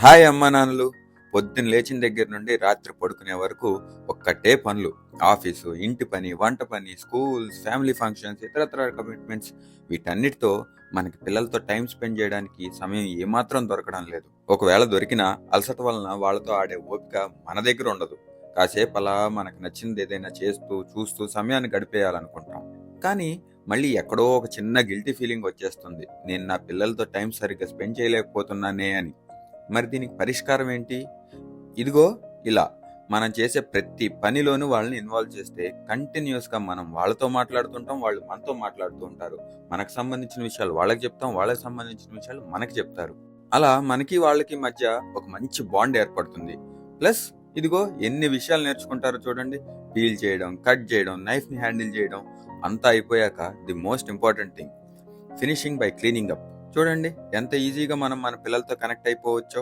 Hi అమ్మా నాన్నలు. పొద్దున్న లేచిన దగ్గర నుండి రాత్రి పడుకునే వరకు ఒక్కటే పనులు. ఆఫీసు, ఇంటి పని, వంట పని, స్కూల్స్, ఫ్యామిలీ ఫంక్షన్స్, ఇతరత్ర కమిట్మెంట్స్. వీటన్నిటితో మనకి పిల్లలతో టైం స్పెండ్ చేయడానికి సమయం ఏమాత్రం దొరకడం లేదు. ఒకవేళ దొరికినా అలసట వలన వాళ్ళతో ఆడే ఓపిక మన దగ్గర ఉండదు. కాసేపు అలా మనకు నచ్చింది ఏదైనా చేస్తూ చూస్తూ సమయాన్ని గడిపేయాలనుకుంటాం. కానీ మళ్ళీ ఎక్కడో ఒక చిన్న గిల్టీ ఫీలింగ్ వచ్చేస్తుంది, నేను నా పిల్లలతో టైం సరిగ్గా స్పెండ్ చేయలేకపోతున్నానే అని. మరి దీనికి పరిష్కారం ఏంటి? ఇదిగో ఇలా మనం చేసే ప్రతి పనిలోనూ వాళ్ళని ఇన్వాల్వ్ చేస్తే కంటిన్యూస్గా మనం వాళ్ళతో మాట్లాడుతుంటాం, వాళ్ళు మనతో మాట్లాడుతూ ఉంటారు. మనకు సంబంధించిన విషయాలు వాళ్ళకి చెప్తాం, వాళ్ళకి సంబంధించిన విషయాలు మనకి చెప్తారు. అలా మనకి వాళ్ళకి మధ్య ఒక మంచి బాండ్ ఏర్పడుతుంది. ప్లస్ ఇదిగో ఎన్ని విషయాలు నేర్చుకుంటారో చూడండి. పీల్ చేయడం, కట్ చేయడం, నైఫ్ని హ్యాండిల్ చేయడం, అంతా అయిపోయాక the most important thing, finishing by cleaning up. చూడండి ఎంత ఈజీగా మనం మన పిల్లలతో కనెక్ట్ అయిపోవచ్చో.